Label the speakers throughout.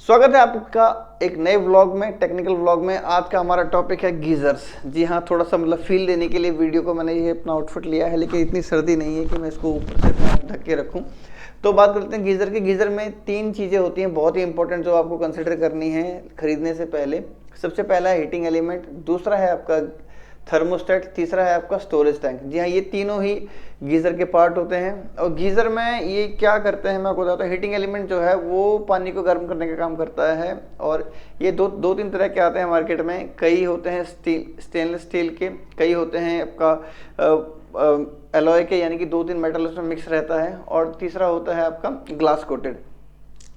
Speaker 1: स्वागत है आपका एक नए व्लॉग में, टेक्निकल व्लॉग में। आज का हमारा टॉपिक है गीजर्स। जी हाँ, थोड़ा सा मतलब फील देने के लिए वीडियो को मैंने ये अपना आउटफिट लिया है, लेकिन इतनी सर्दी नहीं है कि मैं इसको ऊपर से ढक के रखूँ। तो बात करते हैं गीज़र की। गीज़र में 3 चीज़ें होती हैं बहुत ही इंपॉर्टेंट जो आपको कंसिडर करनी है खरीदने से पहले। सबसे पहला है हीटिंग एलिमेंट, दूसरा है आपका थर्मोस्टेट, तीसरा है आपका स्टोरेज टैंक। जी हाँ, ये तीनों ही गीज़र के पार्ट होते हैं। और गीज़र में ये क्या करते हैं मैं आपको बताता हूँ। हीटिंग एलिमेंट जो है वो पानी को गर्म करने का काम करता है, और ये दो तीन तरह के आते हैं मार्केट में। कई होते हैं स्टेनलेस स्टील के, कई होते हैं आपका एलॉय के, यानी कि 2-3 मेटल उसमें मिक्स रहता है, और तीसरा होता है आपका ग्लास कोटेड।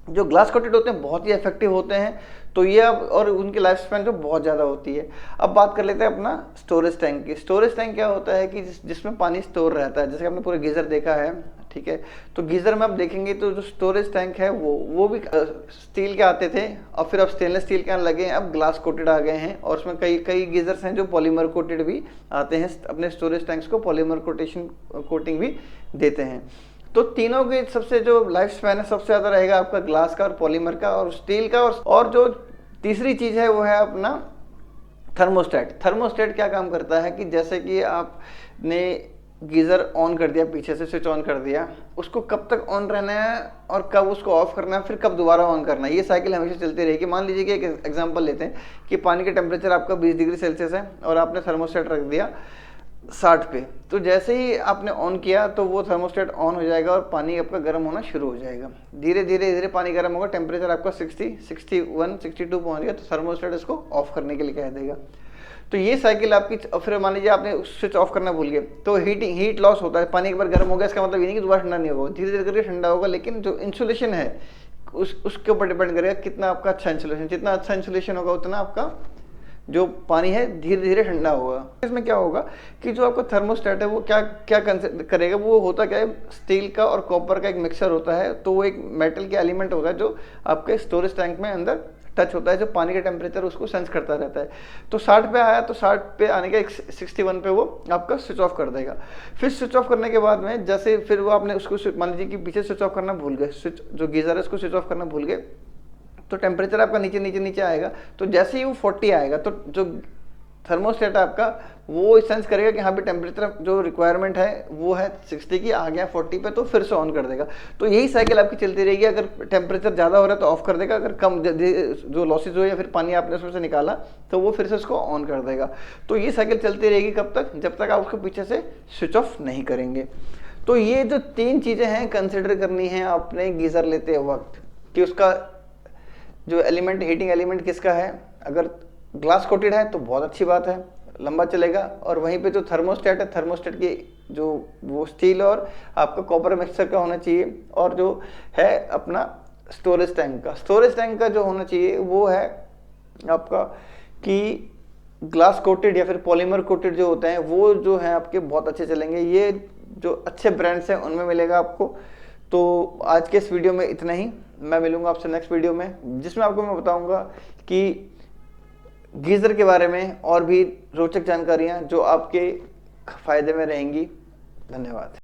Speaker 1: जो ग्लास कोटेड होते हैं बहुत ही इफेक्टिव होते हैं, तो ये अब और उनकी लाइफ स्पैन जो बहुत ज़्यादा होती है। अब बात कर लेते हैं अपना स्टोरेज टैंक की। स्टोरेज टैंक क्या होता है कि जिसमें पानी स्टोर रहता है। जैसे आपने पूरा गीज़र देखा है, ठीक है, तो गीज़र में आप देखेंगे तो जो स्टोरेज टैंक है वो भी स्टील के आते थे, और फिर अब स्टेनलेस स्टील के आने लगे हैं, अब ग्लास कोटेड आ गए हैं। और उसमें कई कई गीज़र्स हैं जो पॉलीमर कोटेड भी आते हैं, अपने स्टोरेज टैंक्स को पॉलीमर कोटिंग भी देते हैं। तो तीनों के सबसे जो लाइफ स्पैन है सबसे ज़्यादा रहेगा आपका ग्लास का और पॉलीमर का और स्टील का। और जो तीसरी चीज़ है वो है अपना थर्मोस्टेट। थर्मोस्टेट क्या काम करता है कि जैसे कि आपने गीज़र ऑन कर दिया, पीछे से स्विच ऑन कर दिया, उसको कब तक ऑन रहना है और कब उसको ऑफ करना है, फिर कब दोबारा ऑन करना है, ये साइकिल हमेशा चलती रहेगी। मान लीजिए कि एक एग्जांपल लेते हैं कि पानी का टेम्परेचर आपका 20 डिग्री सेल्सियस है और आपने थर्मोस्टेट रख दिया 60 पे। तो जैसे ही आपने ऑन किया तो वो थर्मोस्टेट ऑन हो जाएगा और पानी आपका गर्म होना शुरू हो जाएगा। धीरे धीरे पानी गर्म होगा, टेम्परेचर आपका 60, 61, 62 पहुंच गया, तो थर्मोस्टेट इसको ऑफ करने के लिए कह देगा। तो ये साइकिल आपकी। फिर मान लीजिए आपने स्विच ऑफ करना भूल गए, तो हीट लॉस होता है। पानी एक बार गर्म हो गया, इसका मतलब ये नहीं कि दोबारा ठंडा नहीं होगा, धीरे धीरे करके ठंडा होगा। लेकिन जो इंसुलेशन है उसके ऊपर डिपेंड करेगा कितना आपका अच्छा इंसुलेशन। जितना अच्छा इंसुलेशन होगा उतना आपका जो पानी है धीरे धीरे ठंडा होगा। इसमें क्या होगा कि जो आपका थर्मोस्टेट है वो क्या क्या करेगा, वो होता क्या है, स्टील का और कॉपर का एक मिक्सचर होता है। तो वो एक मेटल के एलिमेंट होता है जो आपके स्टोरेज टैंक में अंदर टच होता है, जो पानी का टेम्परेचर उसको सेंस करता रहता है। तो 60 पे आया तो 60 पे आने के 61 पे वो आपका स्विच ऑफ कर देगा। फिर स्विच ऑफ करने के बाद में जैसे फिर वो आपने उसको मान लीजिए कि पीछे स्विच ऑफ करना भूल गए, स्विच जो गीजर है उसको स्विच ऑफ करना भूल गए, तो टेम्परेचर आपका नीचे आएगा। तो जैसे ही वो 40 आएगा तो जो थर्मोस्टेट आपका वो सेंस करेगा कि हाँ भी टेम्परेचर जो रिक्वायरमेंट है वो है 60 की, आ गया 40 पे, तो फिर से ऑन कर देगा। तो यही साइकिल आपकी चलती रहेगी। अगर टेम्परेचर ज़्यादा हो रहा है तो ऑफ कर देगा, अगर कम जो लॉसेज हो या फिर पानी आपने उसमें से निकाला तो वो फिर से उसको ऑन कर देगा। तो ये साइकिल चलती रहेगी कब तक, जब तक आप उसको पीछे से स्विच ऑफ नहीं करेंगे। तो ये जो 3 चीज़ें हैं कंसिडर करनी है आपने गीज़र लेते वक्त, कि उसका जो एलिमेंट, हीटिंग एलिमेंट किसका है। अगर ग्लास कोटेड है तो बहुत अच्छी बात है, लंबा चलेगा। और वहीं पे जो थर्मोस्टेट है, थर्मोस्टेट की जो वो स्टील और आपका कॉपर मिक्सचर का होना चाहिए। और जो है अपना स्टोरेज टैंक का जो होना चाहिए वो है आपका कि ग्लास कोटेड या फिर पॉलीमर कोटेड जो होते हैं वो जो है आपके बहुत अच्छे चलेंगे। ये जो अच्छे ब्रांड्स हैं उनमें मिलेगा आपको। तो आज के इस वीडियो में इतना ही। मैं मिलूंगा आपसे नेक्स्ट वीडियो में, जिसमें आपको मैं बताऊंगा कि गीज़र के बारे में और भी रोचक जानकारियां जो आपके फायदे में रहेंगी। धन्यवाद।